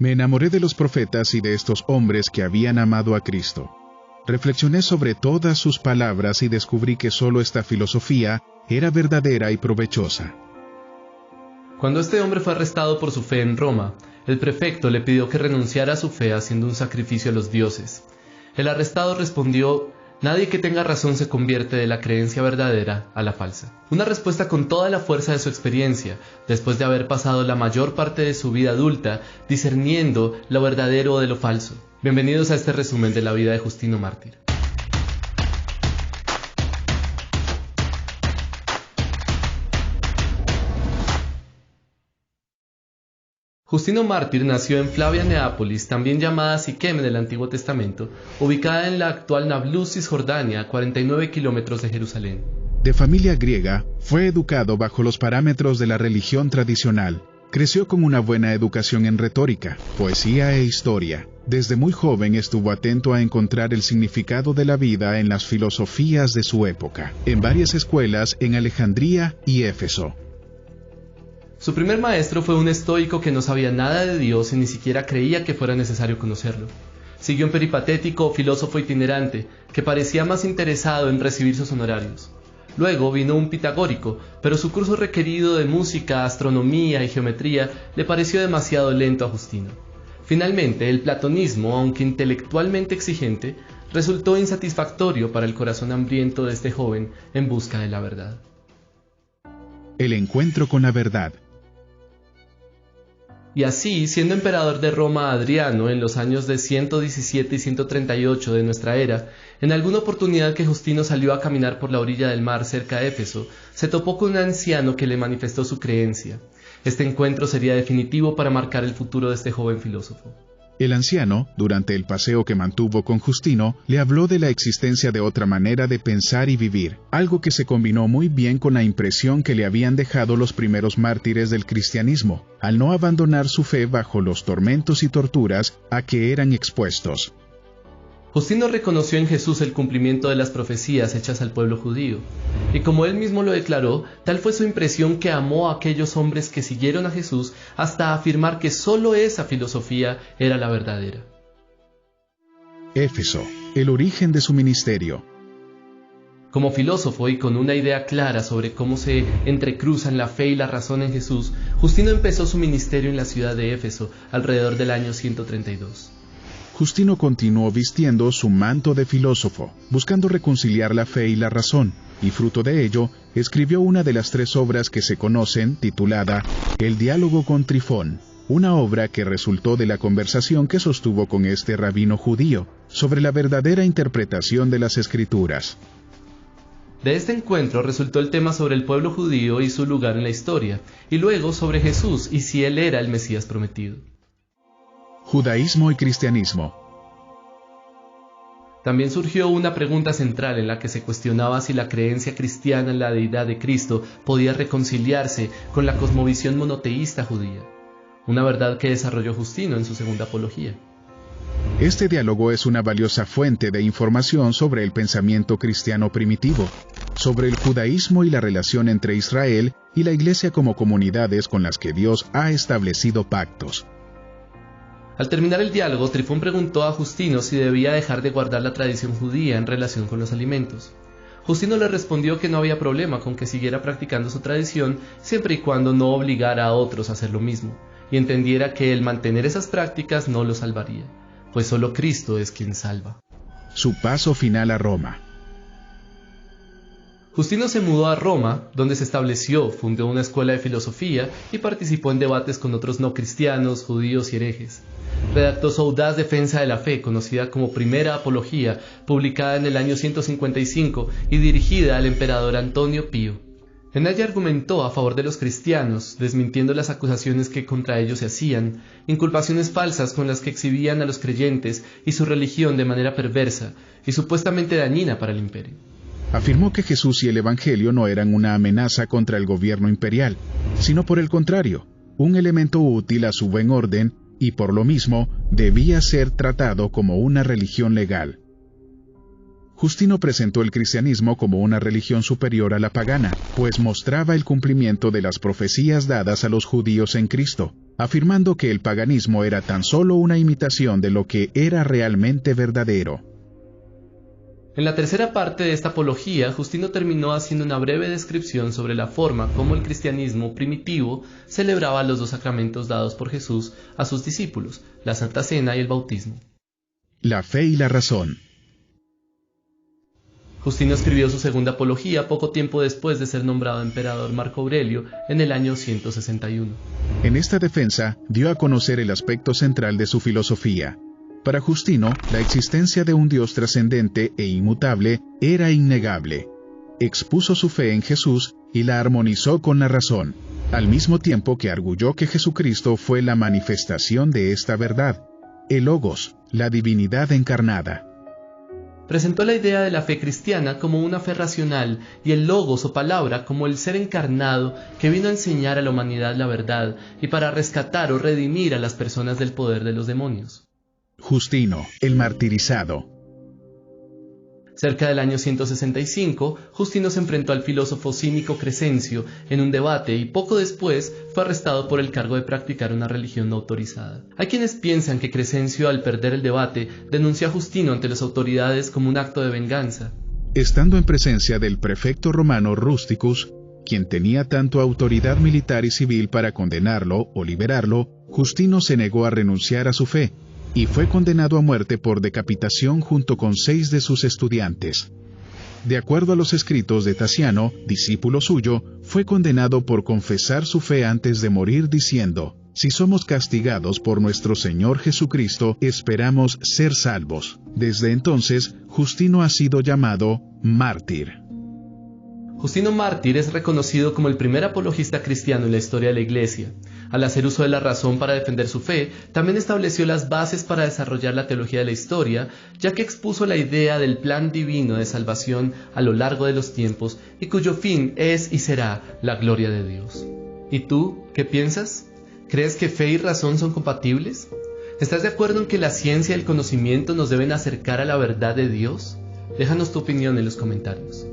Me enamoré de los profetas y de estos hombres que habían amado a Cristo. Reflexioné sobre todas sus palabras y descubrí que solo esta filosofía era verdadera y provechosa. Cuando este hombre fue arrestado por su fe en Roma, el prefecto le pidió que renunciara a su fe haciendo un sacrificio a los dioses. El arrestado respondió: nadie que tenga razón se convierte de la creencia verdadera a la falsa. Una respuesta con toda la fuerza de su experiencia, después de haber pasado la mayor parte de su vida adulta discerniendo lo verdadero de lo falso. Bienvenidos a este resumen de la vida de Justino Mártir. Justino Mártir nació en Flavia Neápolis, también llamada Siquem en el Antiguo Testamento, ubicada en la actual Nablus, Cisjordania, a 49 kilómetros de Jerusalén. De familia griega, fue educado bajo los parámetros de la religión tradicional. Creció con una buena educación en retórica, poesía e historia. Desde muy joven estuvo atento a encontrar el significado de la vida en las filosofías de su época, en varias escuelas en Alejandría y Éfeso. Su primer maestro fue un estoico que no sabía nada de Dios y ni siquiera creía que fuera necesario conocerlo. Siguió un peripatético filósofo itinerante que parecía más interesado en recibir sus honorarios. Luego vino un pitagórico, pero su curso requerido de música, astronomía y geometría le pareció demasiado lento a Justino. Finalmente, el platonismo, aunque intelectualmente exigente, resultó insatisfactorio para el corazón hambriento de este joven en busca de la verdad. El encuentro con la verdad. Y así, siendo emperador de Roma Adriano en los años de 117 y 138 de nuestra era, en alguna oportunidad que Justino salió a caminar por la orilla del mar cerca de Éfeso, se topó con un anciano que le manifestó su creencia. Este encuentro sería definitivo para marcar el futuro de este joven filósofo. El anciano, durante el paseo que mantuvo con Justino, le habló de la existencia de otra manera de pensar y vivir, algo que se combinó muy bien con la impresión que le habían dejado los primeros mártires del cristianismo, al no abandonar su fe bajo los tormentos y torturas a que eran expuestos. Justino reconoció en Jesús el cumplimiento de las profecías hechas al pueblo judío, y como él mismo lo declaró, tal fue su impresión que amó a aquellos hombres que siguieron a Jesús hasta afirmar que solo esa filosofía era la verdadera. Éfeso, el origen de su ministerio. Como filósofo y con una idea clara sobre cómo se entrecruzan la fe y la razón en Jesús, Justino empezó su ministerio en la ciudad de Éfeso alrededor del año 132. Justino continuó vistiendo su manto de filósofo, buscando reconciliar la fe y la razón, y fruto de ello, escribió una de las 3 obras que se conocen, titulada El diálogo con Trifón, una obra que resultó de la conversación que sostuvo con este rabino judío, sobre la verdadera interpretación de las Escrituras. De este encuentro resultó el tema sobre el pueblo judío y su lugar en la historia, y luego sobre Jesús y si él era el Mesías prometido. Judaísmo y cristianismo. También surgió una pregunta central en la que se cuestionaba si la creencia cristiana en la deidad de Cristo podía reconciliarse con la cosmovisión monoteísta judía, una verdad que desarrolló Justino en su segunda apología. Este diálogo es una valiosa fuente de información sobre el pensamiento cristiano primitivo, sobre el judaísmo y la relación entre Israel y la Iglesia como comunidades con las que Dios ha establecido pactos. Al terminar el diálogo, Trifón preguntó a Justino si debía dejar de guardar la tradición judía en relación con los alimentos. Justino le respondió que no había problema con que siguiera practicando su tradición siempre y cuando no obligara a otros a hacer lo mismo, y entendiera que el mantener esas prácticas no lo salvaría, pues solo Cristo es quien salva. Su paso final a Roma. Justino se mudó a Roma, donde se estableció, fundó una escuela de filosofía y participó en debates con otros no cristianos, judíos y herejes. Redactó su audaz defensa de la fe, conocida como Primera Apología, publicada en el año 155 y dirigida al emperador Antonio Pío. En ella argumentó a favor de los cristianos, desmintiendo las acusaciones que contra ellos se hacían, inculpaciones falsas con las que exhibían a los creyentes y su religión de manera perversa y supuestamente dañina para el imperio. Afirmó que Jesús y el Evangelio no eran una amenaza contra el gobierno imperial, sino por el contrario, un elemento útil a su buen orden y por lo mismo debía ser tratado como una religión legal. Justino presentó el cristianismo como una religión superior a la pagana, pues mostraba el cumplimiento de las profecías dadas a los judíos en Cristo, afirmando que el paganismo era tan solo una imitación de lo que era realmente verdadero. En la tercera parte de esta apología, Justino terminó haciendo una breve descripción sobre la forma como el cristianismo primitivo celebraba los dos sacramentos dados por Jesús a sus discípulos, la Santa Cena y el bautismo. La fe y la razón. Justino escribió su segunda apología poco tiempo después de ser nombrado emperador Marco Aurelio en el año 161. En esta defensa dio a conocer el aspecto central de su filosofía. Para Justino, la existencia de un Dios trascendente e inmutable era innegable. Expuso su fe en Jesús y la armonizó con la razón, al mismo tiempo que arguyó que Jesucristo fue la manifestación de esta verdad, el Logos, la divinidad encarnada. Presentó la idea de la fe cristiana como una fe racional y el Logos o palabra como el ser encarnado que vino a enseñar a la humanidad la verdad y para rescatar o redimir a las personas del poder de los demonios. Justino, el martirizado. Cerca del año 165, Justino se enfrentó al filósofo cínico Crescencio en un debate y poco después fue arrestado por el cargo de practicar una religión no autorizada. Hay quienes piensan que Crescencio, al perder el debate, denunció a Justino ante las autoridades como un acto de venganza. Estando en presencia del prefecto romano Rusticus, quien tenía tanto autoridad militar y civil para condenarlo o liberarlo, Justino se negó a renunciar a su fe, y fue condenado a muerte por decapitación junto con 6 de sus estudiantes. De acuerdo a los escritos de Tasiano, discípulo suyo, fue condenado por confesar su fe antes de morir diciendo: «Si somos castigados por nuestro Señor Jesucristo, esperamos ser salvos». Desde entonces, Justino ha sido llamado mártir. Justino mártir es reconocido como el primer apologista cristiano en la historia de la Iglesia. Al hacer uso de la razón para defender su fe, también estableció las bases para desarrollar la teología de la historia, ya que expuso la idea del plan divino de salvación a lo largo de los tiempos y cuyo fin es y será la gloria de Dios. ¿Y tú, qué piensas? ¿Crees que fe y razón son compatibles? ¿Estás de acuerdo en que la ciencia y el conocimiento nos deben acercar a la verdad de Dios? Déjanos tu opinión en los comentarios.